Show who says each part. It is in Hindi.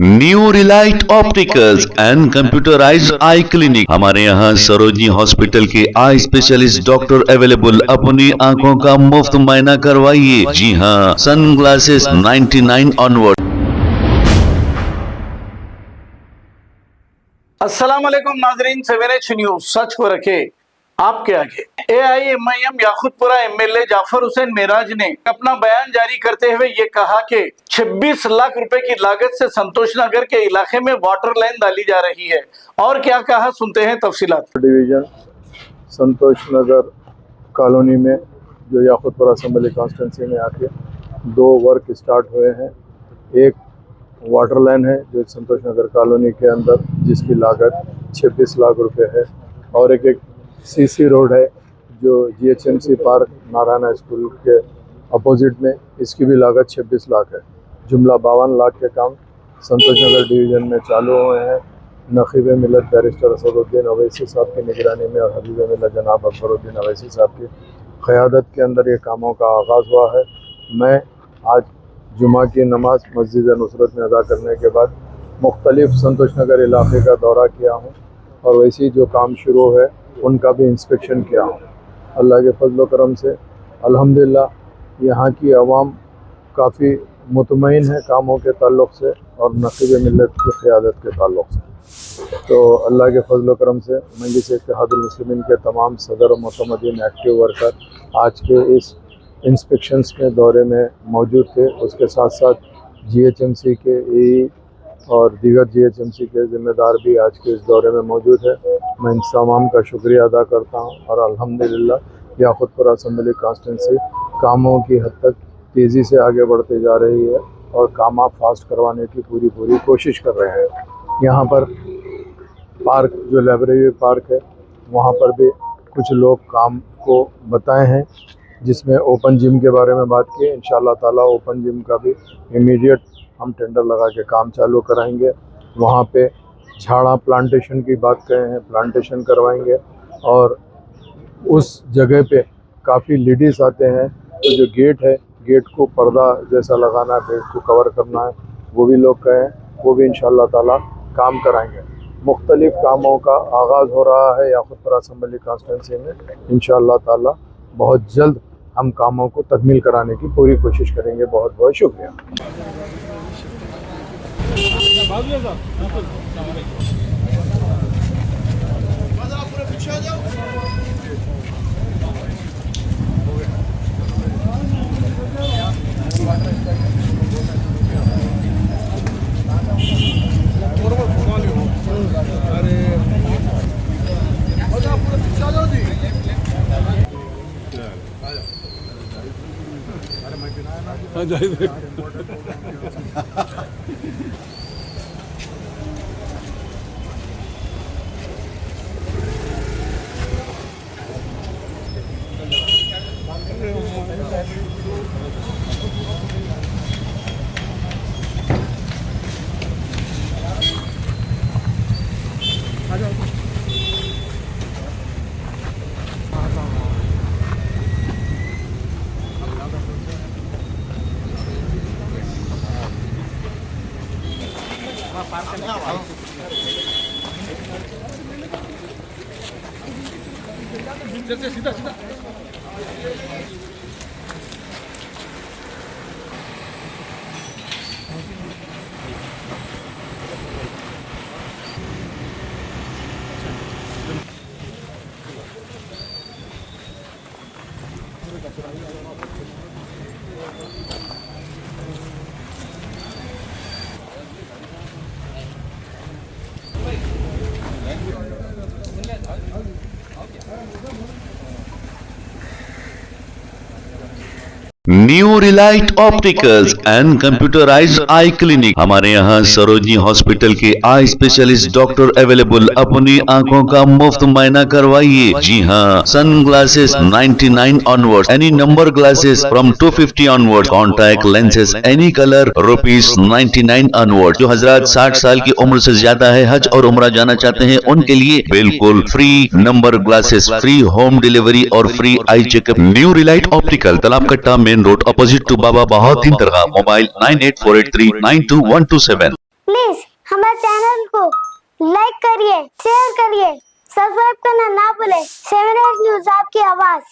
Speaker 1: New Relight opticals and computerised I clinic. हमारे यहाँ सरोजनी हॉस्पिटल के आई स्पेशलिस्ट डॉक्टर अवेलेबल। अपनी आंखों का मुफ्त मुआयना करवाइए। जी हाँ, सन ग्लासेस 99 ऑनवर्ड।
Speaker 2: अस्सलाम वालेकुम नाजरीन, 7H न्यूज सच को रखे आपके आगे। AIMIM याकुतपुरा MLA जाफर हुसैन मेराज ने अपना बयान जारी करते हुए ये कहा कि 26 लाख रुपए की लागत से संतोष नगर के इलाके में वाटर लाइन डाली जा रही है। और क्या कहा, सुनते हैं तफसीलात।
Speaker 3: डिवीजन संतोष नगर कॉलोनी में जो याकुतपुरा असम्बली कॉन्स्टिट्यूंसी में आके दो वर्क स्टार्ट हुए हैं। एक वाटर लाइन है जो संतोष नगर कॉलोनी के अंदर, जिसकी लागत 26 लाख रुपए है, और एक CC रोड है जो GHMC पार्क नारायण स्कूल के अपोजिट में, इसकी भी लागत 26 लाख है। जुमला 52 लाख के काम संतोष नगर डिवीज़न में चालू हुए हैं। नकीब मिलत बैरिस्टर असदुद्दीन अवैसी साहब की निगरानी में और हबीब मिलत जनाब अकबरुद्दीन अवैसी साहब की क़यादत के अंदर ये कामों का आगाज़ हुआ है। मैं आज जुमा की नमाज मस्जिद नुसरत में अदा करने के बाद मुख्तलिफ संतोष नगर इलाके का दौरा किया हूँ, और वैसे ही जो काम शुरू है उनका भी इंस्पेक्शन किया हूँ। अल्लाह के फजल करम से अल्हम्दुलिल्लाह यहाँ की आवाम काफ़ी मुतमईन है कामों के ताल्लुक़ से और नकीब मिलत की क़यादत के ताल्लुक़ से। तो अल्लाह के फजल करम से मजलिस इत्तेहादुल मुस्लिमीन के तमाम सदर और मुतमदीन एक्टिव वर्कर आज के इस इंस्पेक्शंस में दौरे में मौजूद थे। उसके साथ साथ GHMC के AE और दीगर GHMC के ज़िम्मेदार भी आज के इस दौरे में मौजूद है। मैं इन तमाम का शुक्रिया अदा करता हूँ, और अल्हम्दुलिल्लाह याकुतपुरा असम्बली कॉन्स्टिट्यूंसी कामों की हद तक तेज़ी से आगे बढ़ते जा रही है और काम फास्ट करवाने की पूरी कोशिश कर रहे हैं। यहाँ पर पार्क जो लाइब्रेरी पार्क है, वहाँ पर भी कुछ लोग काम को बताए हैं, जिसमें ओपन जिम के बारे में बात की। इंशाअल्लाह ताला ओपन जिम का भी इमीडिएट हम टेंडर लगा के काम चालू कराएंगे। वहाँ पे झाड़ा प्लांटेशन की बात कहे हैं, प्लांटेशन करवाएंगे, और उस जगह पे काफ़ी लेडीज़ आते हैं, तो जो गेट है, गेट को पर्दा जैसा लगाना है, गेट को कवर करना है, वो भी लोग कहें, वो भी इंशाअल्लाह ताला काम कराएंगे। मुख्तलिफ कामों का आगाज़ हो रहा है याकुतपुरा असम्बली कॉन्स्टिट्यूंसी में। इंशाअल्लाह ताला बहुत जल्द हम कामों को तकमील कराने की पूरी कोशिश करेंगे। बहुत बहुत शुक्रिया। सीधा
Speaker 1: new Relight opticals and computerised I clinic. हमारे यहाँ सरोजनी हॉस्पिटल के आई स्पेशलिस्ट डॉक्टर अवेलेबल। अपनी आंखों का मुफ्त मुआयना करवाइए। जी हाँ, sun glasses 99 onward, any number glasses from 250 onward, contact lenses any colour ₹99 onward. जो हजरात 60 साल की उम्र से ज्यादा है, हज और उम्रा जाना चाहते हैं, उनके लिए बिल्कुल free number glasses, free home delivery और free eye checkup. New relight optical, Talab Katta, main road, opposite to Baba Bahauddin Dargah. Mobile 9848392127।
Speaker 4: Please हमारे चैनल को लाइक करिए, शेयर करिए, सब्सक्राइब करना ना भूले। 7 न्यूज़ आपकी आवाज।